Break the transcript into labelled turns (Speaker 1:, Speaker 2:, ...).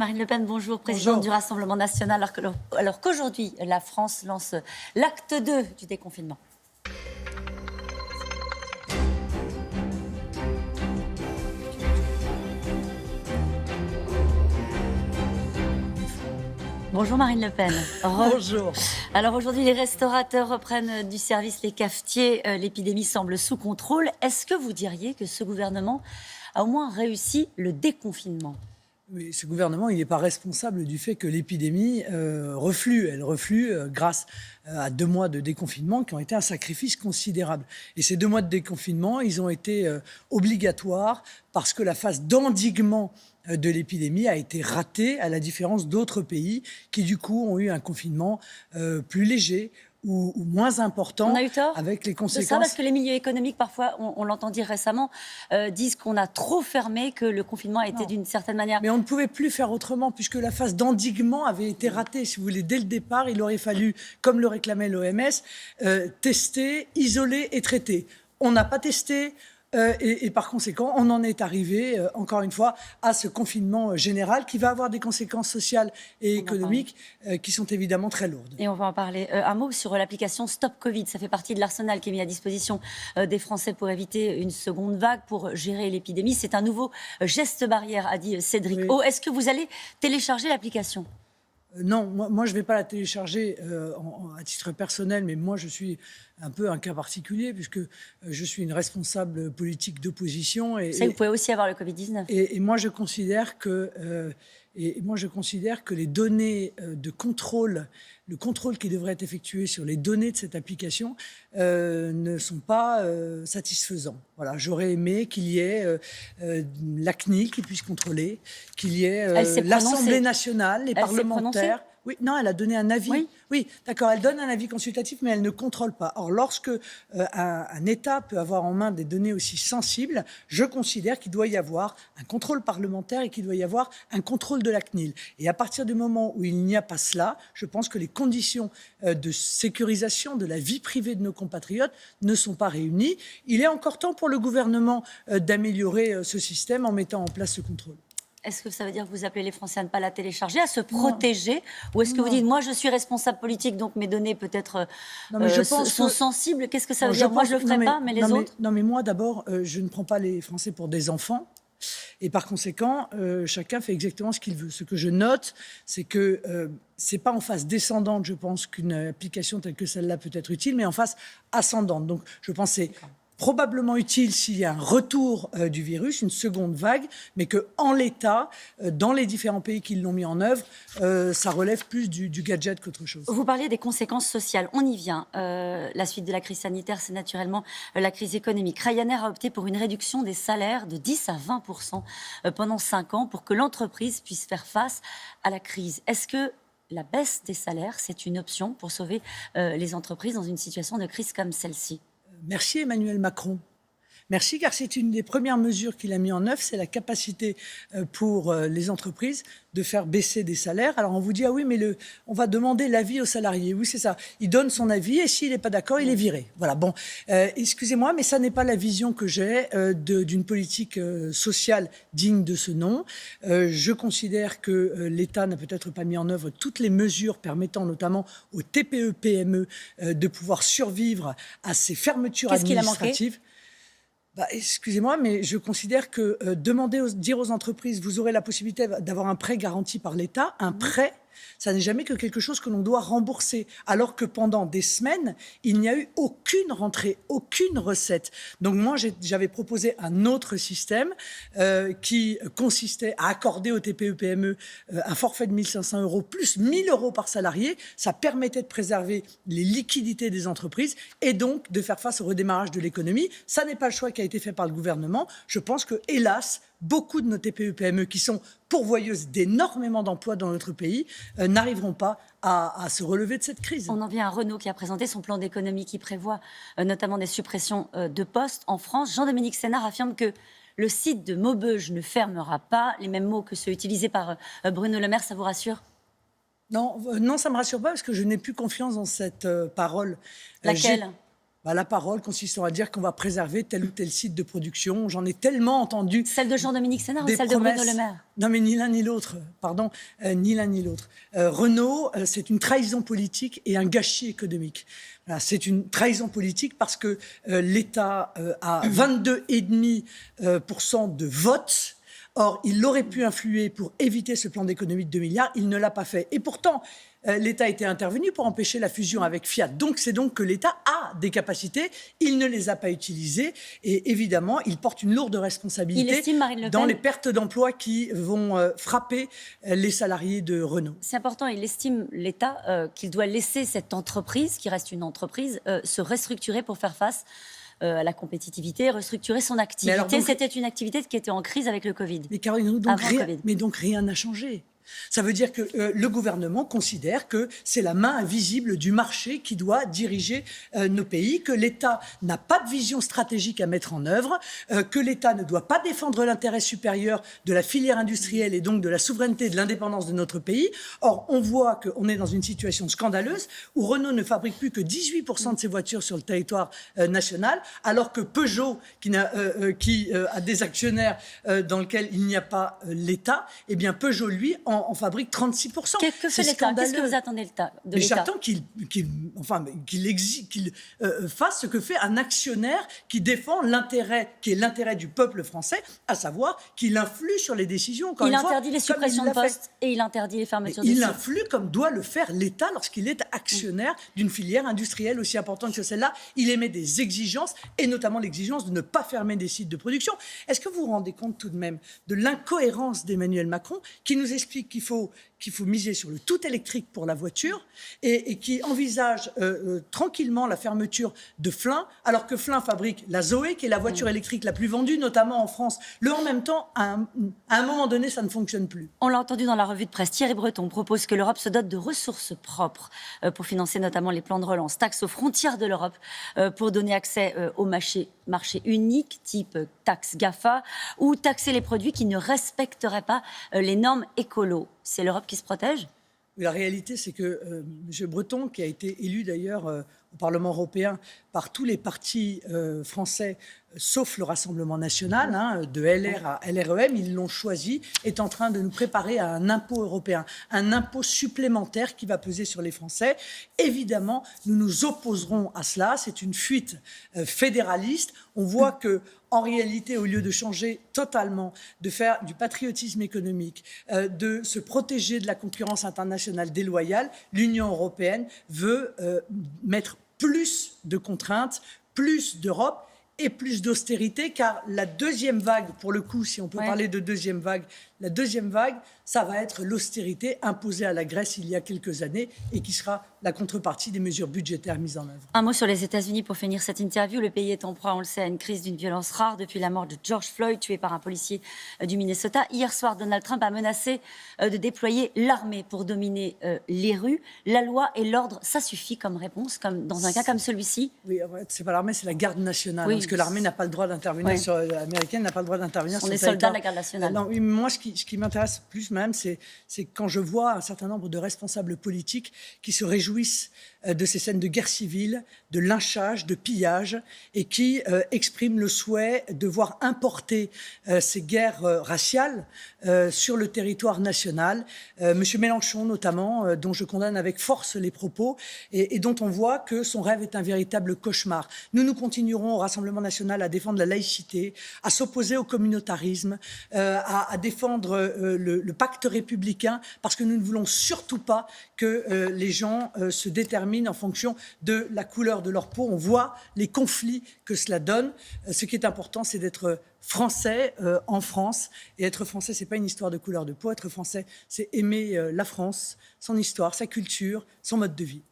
Speaker 1: Marine Le Pen, bonjour, présidente du Rassemblement national, alors qu'aujourd'hui, la France lance l'acte 2 du déconfinement. Bonjour Marine Le Pen.
Speaker 2: Bonjour.
Speaker 1: Alors aujourd'hui, les restaurateurs reprennent du service, les cafetiers. L'épidémie semble sous contrôle. Est-ce que vous diriez que ce gouvernement a au moins réussi le déconfinement ?
Speaker 2: Mais ce gouvernement, il n'est pas responsable du fait que l'épidémie reflue. Elle reflue grâce à 2 mois de déconfinement qui ont été un sacrifice considérable. Et ces 2 mois de déconfinement, ils ont été obligatoires parce que la phase d'endiguement de l'épidémie a été ratée, à la différence d'autres pays qui, du coup, ont eu un confinement plus léger, ou moins important,
Speaker 1: on a eu tort
Speaker 2: avec les conséquences.
Speaker 1: De ça, parce que les milieux économiques, parfois, on l'entend dire récemment, disent qu'on a trop fermé, que le confinement a été d'une certaine manière...
Speaker 2: Mais on ne pouvait plus faire autrement, puisque la phase d'endiguement avait été ratée. Si vous voulez, dès le départ, il aurait fallu, comme le réclamait l'OMS, tester, isoler et traiter. On n'a pas testé. Et par conséquent, on en est arrivé, encore une fois, à ce confinement général qui va avoir des conséquences sociales et économiques qui sont évidemment très lourdes.
Speaker 1: Et on va en parler. Un mot sur l'application Stop Covid. Ça fait partie de l'arsenal qui est mis à disposition des Français pour éviter une seconde vague, pour gérer l'épidémie. C'est un nouveau geste barrière, a dit Cédric O. Est-ce que vous allez télécharger l'application ?
Speaker 2: Non, moi je ne vais pas la télécharger à titre personnel, mais moi je suis un peu un cas particulier puisque je suis une responsable politique d'opposition.
Speaker 1: Vous pouvez aussi avoir le Covid-19.
Speaker 2: Et moi je considère que les données de contrôle, le contrôle qui devrait être effectué sur les données de cette application ne sont pas satisfaisants. Voilà, j'aurais aimé qu'il y ait la CNIL qui puisse contrôler, qu'il y ait l'Assemblée nationale, les parlementaires. Oui, non, elle a donné un avis. Oui, d'accord, elle donne un avis consultatif, mais elle ne contrôle pas. Or, lorsque un État peut avoir en main des données aussi sensibles, je considère qu'il doit y avoir un contrôle parlementaire et qu'il doit y avoir un contrôle de la CNIL. Et à partir du moment où il n'y a pas cela, je pense que les conditions de sécurisation de la vie privée de nos compatriotes ne sont pas réunies. Il est encore temps pour le gouvernement d'améliorer ce système en mettant en place ce contrôle.
Speaker 1: Est-ce que ça veut dire que vous appelez les Français à ne pas la télécharger, à se protéger ? Ou est-ce que vous dites, moi je suis responsable politique, donc mes données peut-être sont sensibles ? Qu'est-ce que ça veut dire ? Moi je ne le ferai pas, mais les autres ?
Speaker 2: Non, mais moi d'abord, je ne prends pas les Français pour des enfants. Et par conséquent, chacun fait exactement ce qu'il veut. Ce que je note, c'est que ce n'est pas en phase descendante, je pense, qu'une application telle que celle-là peut être utile, mais en phase ascendante. Donc je pense que c'est probablement utile s'il y a un retour du virus, une seconde vague, mais qu'en l'état, dans les différents pays qui l'ont mis en œuvre, ça relève plus du gadget qu'autre chose.
Speaker 1: Vous parliez des conséquences sociales, on y vient. La suite de la crise sanitaire, c'est naturellement la crise économique. Ryanair a opté pour une réduction des salaires de 10 à 20% pendant 5 ans pour que l'entreprise puisse faire face à la crise. Est-ce que la baisse des salaires, c'est une option pour sauver les entreprises dans une situation de crise comme celle-ci ?
Speaker 2: Merci Emmanuel Macron. Merci, car c'est une des premières mesures qu'il a mis en œuvre, c'est la capacité pour les entreprises de faire baisser des salaires. Alors on vous dit, ah oui, mais on va demander l'avis aux salariés. Oui, c'est ça. Il donne son avis et s'il n'est pas d'accord, il est viré. Voilà, bon, excusez-moi, mais ça n'est pas la vision que j'ai d'une politique sociale digne de ce nom. Je considère que l'État n'a peut-être pas mis en œuvre toutes les mesures permettant notamment aux TPE-PME de pouvoir survivre à ces fermetures administratives. Excusez-moi, mais je considère que dire aux entreprises, vous aurez la possibilité d'avoir un prêt garanti par l'État, un prêt, ça n'est jamais que quelque chose que l'on doit rembourser. Alors que pendant des semaines, il n'y a eu aucune rentrée, aucune recette. Donc moi, j'avais proposé un autre système qui consistait à accorder aux TPE-PME un forfait de 1 500 € plus 1 000 € par salarié. Ça permettait de préserver les liquidités des entreprises et donc de faire face au redémarrage de l'économie. Ça n'est pas le choix qui a été fait par le gouvernement. Je pense que, hélas, beaucoup de nos TPE-PME qui sont pourvoyeuses d'énormément d'emplois dans notre pays n'arriveront pas à se relever de cette crise.
Speaker 1: On en vient à Renault qui a présenté son plan d'économie qui prévoit notamment des suppressions de postes en France. Jean-Dominique Sénard affirme que le site de Maubeuge ne fermera pas. Les mêmes mots que ceux utilisés par Bruno Le Maire, ça vous rassure ?
Speaker 2: Non, ça ne me rassure pas parce que je n'ai plus confiance dans cette parole.
Speaker 1: Laquelle ?
Speaker 2: La parole consistant à dire qu'on va préserver tel ou tel site de production. J'en ai tellement entendu.
Speaker 1: Celle de Jean-Dominique Sénart ou
Speaker 2: des
Speaker 1: celle
Speaker 2: promesses.
Speaker 1: de Bruno Le Maire?
Speaker 2: Non, mais ni l'un ni l'autre, pardon, ni l'un ni l'autre. Renault, c'est une trahison politique et un gâchis économique. Voilà, c'est une trahison politique parce que l'État a 22,5% de votes. Or, il aurait pu influer pour éviter ce plan d'économie de 2 milliards. Il ne l'a pas fait. Et pourtant, l'État était intervenu pour empêcher la fusion avec Fiat. Donc, c'est donc que l'État a des capacités. Il ne les a pas utilisées. Et évidemment, il porte une lourde responsabilité
Speaker 1: il estime, Marine Le Pen,
Speaker 2: dans les pertes d'emplois qui vont frapper les salariés de Renault.
Speaker 1: C'est important. Il estime, l'État, qu'il doit laisser cette entreprise, qui reste une entreprise, se restructurer pour faire face à la compétitivité, restructurer son activité. C'était une activité qui était en crise avec le Covid.
Speaker 2: Mais Caroline, donc rien n'a changé. Ça veut dire que le gouvernement considère que c'est la main invisible du marché qui doit diriger nos pays, que l'État n'a pas de vision stratégique à mettre en œuvre, que l'État ne doit pas défendre l'intérêt supérieur de la filière industrielle et donc de la souveraineté et de l'indépendance de notre pays. Or, on voit qu'on est dans une situation scandaleuse où Renault ne fabrique plus que 18% de ses voitures sur le territoire national, alors que Peugeot, qui a des actionnaires dans lesquels il n'y a pas l'État, eh bien Peugeot, lui, en fabrique 36%.
Speaker 1: Que fait l'État? Qu'est-ce que vous attendez de l'État?
Speaker 2: Mais j'attends qu'il fasse ce que fait un actionnaire qui défend l'intérêt, qui est l'intérêt du peuple français, à savoir qu'il influe sur les décisions.
Speaker 1: Il interdit les suppressions de postes et il interdit les fermetures de sites.
Speaker 2: Il influe comme doit le faire l'État lorsqu'il est actionnaire d'une filière industrielle aussi importante que celle-là. Il émet des exigences, et notamment l'exigence de ne pas fermer des sites de production. Est-ce que vous vous rendez compte tout de même de l'incohérence d'Emmanuel Macron, qui nous explique qu'il faut miser sur le tout électrique pour la voiture et qui envisage tranquillement la fermeture de Flins, alors que Flins fabrique la Zoé, qui est la voiture électrique la plus vendue, notamment en France. En même temps, à un moment donné, ça ne fonctionne plus.
Speaker 1: On l'a entendu dans la revue de presse, Thierry Breton propose que l'Europe se dote de ressources propres pour financer notamment les plans de relance, taxes aux frontières de l'Europe pour donner accès au marché unique, type taxe GAFA, ou taxer les produits qui ne respecteraient pas les normes écolo. C'est l'Europe qui se protège?
Speaker 2: La réalité, c'est que M. Breton, qui a été élu d'ailleurs au Parlement européen par tous les partis français, sauf le Rassemblement national, de LR à LREM, ils l'ont choisi, est en train de nous préparer à un impôt européen, un impôt supplémentaire qui va peser sur les Français. Évidemment, nous nous opposerons à cela. C'est une fuite fédéraliste. On voit que, en réalité, au lieu de changer totalement, de faire du patriotisme économique, de se protéger de la concurrence internationale déloyale, l'Union européenne veut mettre plus de contraintes, plus d'Europe et plus d'austérité, car la deuxième vague, pour le coup, si on peut parler de deuxième vague, la deuxième vague, ça va être l'austérité imposée à la Grèce il y a quelques années et qui sera la contrepartie des mesures budgétaires mises en œuvre.
Speaker 1: Un mot sur les États-Unis pour finir cette interview. Le pays est en proie, on le sait, à une crise d'une violence rare depuis la mort de George Floyd, tué par un policier du Minnesota. Hier soir, Donald Trump a menacé de déployer l'armée pour dominer les rues. La loi et l'ordre, ça suffit comme réponse, comme dans un cas comme celui-ci?
Speaker 2: Oui, c'est pas l'armée, c'est la garde nationale. Parce que l'armée n'a pas le droit d'intervenir l'américaine n'a pas le droit d'intervenir sur le territoire.
Speaker 1: On est soldats de la garde nationale.
Speaker 2: Non, oui, moi, ce qui m'intéresse plus même, c'est quand je vois un certain nombre de responsables politiques qui se réjouissent de ces scènes de guerre civile, de lynchage, de pillage, et qui expriment le souhait de voir importer ces guerres raciales sur le territoire national. Monsieur Mélenchon, notamment, dont je condamne avec force les propos, et dont on voit que son rêve est un véritable cauchemar. Nous continuerons au Rassemblement national à défendre la laïcité, à s'opposer au communautarisme, à défendre le pacte républicain, parce que nous ne voulons surtout pas que les gens se déterminent en fonction de la couleur de leur peau. On voit les conflits que cela donne. Ce qui est important, c'est d'être français en France. Et être français, ce n'est pas une histoire de couleur de peau. Être français, c'est aimer la France, son histoire, sa culture, son mode de vie.